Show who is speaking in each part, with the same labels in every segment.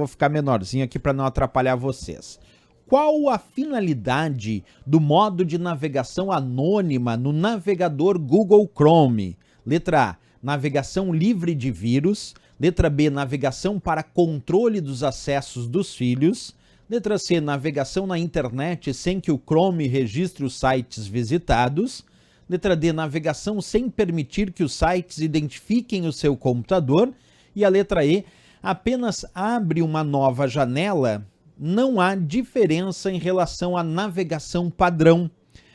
Speaker 1: vou ficar menorzinho aqui para não atrapalhar vocês. Qual a finalidade do modo de navegação anônima no navegador Google Chrome? Letra A, navegação livre de vírus. Letra B, navegação para controle dos acessos dos filhos. Letra C, navegação na internet sem que o Chrome registre os sites visitados. Letra D, navegação sem permitir que os sites identifiquem o seu computador. E a letra E, apenas abre uma nova janela, não há diferença em relação à navegação padrão.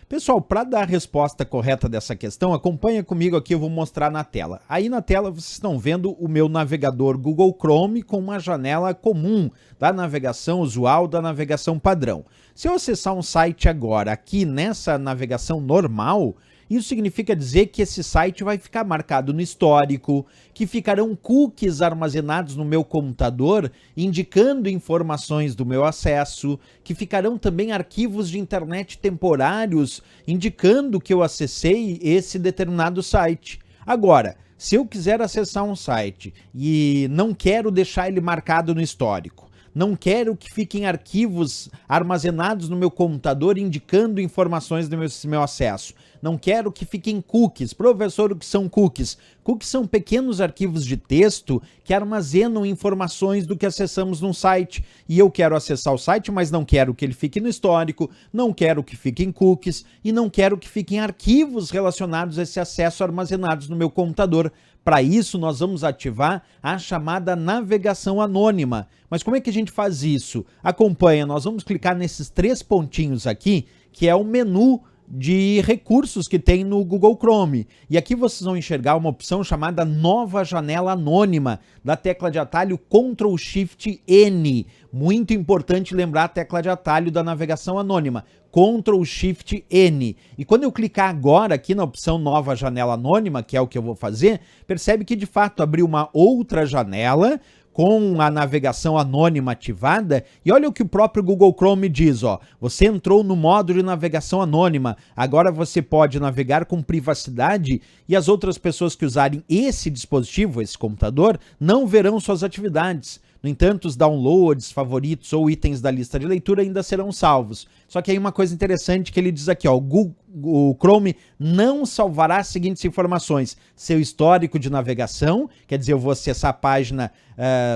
Speaker 1: Pessoal, para dar a resposta correta dessa questão, acompanha comigo aqui, eu vou mostrar na tela. Aí na tela vocês estão vendo o meu navegador Google Chrome com uma janela comum da navegação usual, da navegação padrão. Se eu acessar um site agora aqui nessa navegação normal, isso significa dizer que esse site vai ficar marcado no histórico, que ficarão cookies armazenados no meu computador, indicando informações do meu acesso, que ficarão também arquivos de internet temporários, indicando que eu acessei esse determinado site. Agora, se eu quiser acessar um site e não quero deixar ele marcado no histórico, não quero que fiquem arquivos armazenados no meu computador indicando informações do meu acesso. Não quero que fiquem cookies. Professor, o que são cookies? Cookies são pequenos arquivos de texto que armazenam informações do que acessamos num site. E eu quero acessar o site, mas não quero que ele fique no histórico, não quero que fiquem cookies e não quero que fiquem arquivos relacionados a esse acesso armazenados no meu computador. Para isso, nós vamos ativar a chamada navegação anônima. Mas como é que a gente faz isso? Acompanha, nós vamos clicar nesses 3 pontinhos aqui, que é o menu de recursos que tem no Google Chrome. E aqui vocês vão enxergar uma opção chamada Nova Janela Anônima, da tecla de atalho Ctrl+Shift+N. Muito importante lembrar a tecla de atalho da navegação anônima, Ctrl+Shift+N. E quando eu clicar agora aqui na opção Nova Janela Anônima, que é o que eu vou fazer, percebe que de fato abriu uma outra janela com a navegação anônima ativada, e olha o que o próprio Google Chrome diz, ó, você entrou no modo de navegação anônima, agora você pode navegar com privacidade e as outras pessoas que usarem esse dispositivo, esse computador, não verão suas atividades. No entanto, os downloads, favoritos ou itens da lista de leitura ainda serão salvos. Só que aí uma coisa interessante que ele diz aqui, ó, o Chrome não salvará as seguintes informações: seu histórico de navegação, quer dizer, eu vou acessar a página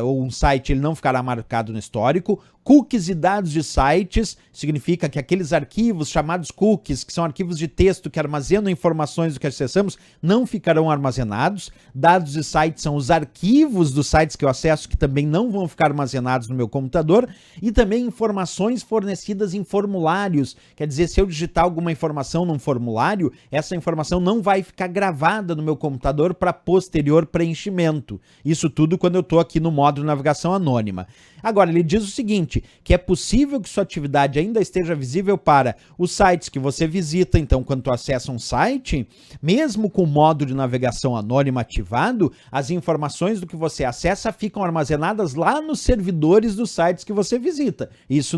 Speaker 1: ou um site, ele não ficará marcado no histórico. Cookies e dados de sites, significa que aqueles arquivos chamados cookies, que são arquivos de texto que armazenam informações do que acessamos, não ficarão armazenados. Dados de sites são os arquivos dos sites que eu acesso, que também não vão ficar armazenados no meu computador. E também informações fornecidas em formulários, quer dizer, se eu digitar alguma informação num formulário, essa informação não vai ficar gravada no meu computador para posterior preenchimento. Isso tudo quando eu estou aqui no modo de navegação anônima. Agora, ele diz o seguinte, que é possível que sua atividade ainda esteja visível para os sites que você visita. Então, quando tu acessa um site, mesmo com o modo de navegação anônima ativado, as informações do que você acessa ficam armazenadas lá nos servidores dos sites que você visita. Isso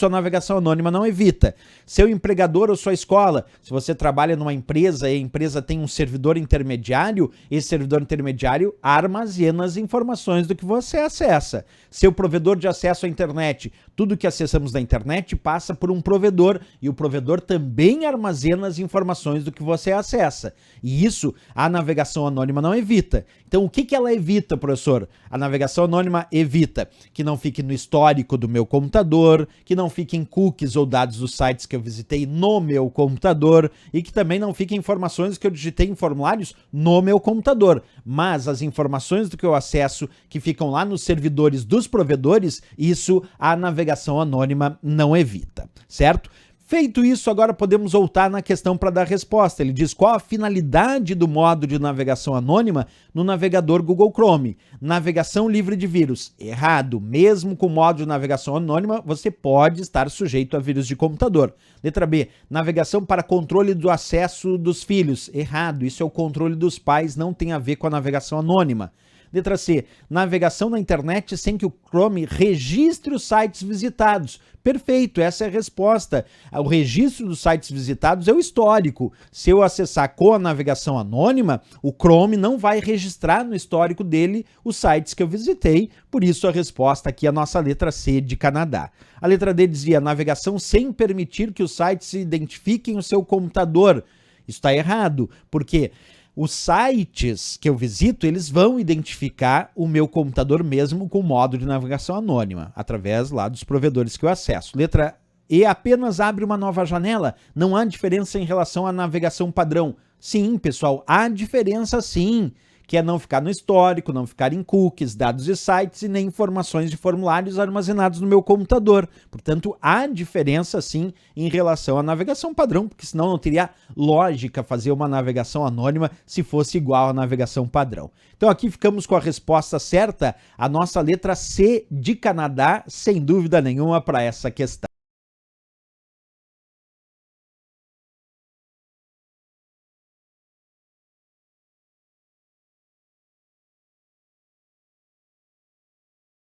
Speaker 1: a navegação anônima não evita. Seu empregador ou sua escola, se você trabalha numa empresa e a empresa tem um servidor intermediário, esse servidor intermediário armazena as informações do que você acessa. Seu provedor de acesso à internet, tudo que acessamos da internet passa por um provedor e o provedor também armazena as informações do que você acessa. E isso a navegação anônima não evita. Então o que ela evita, professor? A navegação anônima evita que não fique no histórico do meu computador, que não fiquem cookies ou dados dos sites que eu visitei no meu computador e que também não fiquem informações que eu digitei em formulários no meu computador. Mas as informações do que eu acesso que ficam lá nos servidores dos provedores, isso a navegação anônima não evita, certo? Feito isso, agora podemos voltar na questão para dar resposta. Ele diz qual a finalidade do modo de navegação anônima no navegador Google Chrome. Navegação livre de vírus. Errado. Mesmo com o modo de navegação anônima, você pode estar sujeito a vírus de computador. Letra B. Navegação para controle do acesso dos filhos. Errado. Isso é o controle dos pais, não tem a ver com a navegação anônima. Letra C, navegação na internet sem que o Chrome registre os sites visitados. Perfeito, essa é a resposta. O registro dos sites visitados é o histórico. Se eu acessar com a navegação anônima, o Chrome não vai registrar no histórico dele os sites que eu visitei, por isso a resposta aqui é a nossa letra C de Canadá. A letra D dizia navegação sem permitir que os sites identifiquem o seu computador. Isso está errado, porque os sites que eu visito, eles vão identificar o meu computador mesmo com o modo de navegação anônima, através lá dos provedores que eu acesso. Letra E, apenas abre uma nova janela. Não há diferença em relação à navegação padrão. Sim, pessoal, há diferença sim, que é não ficar no histórico, não ficar em cookies, dados de sites e nem informações de formulários armazenados no meu computador. Portanto, há diferença sim em relação à navegação padrão, porque senão não teria lógica fazer uma navegação anônima se fosse igual à navegação padrão. Então aqui ficamos com a resposta certa, a nossa letra C de Canadá, sem dúvida nenhuma, para essa questão.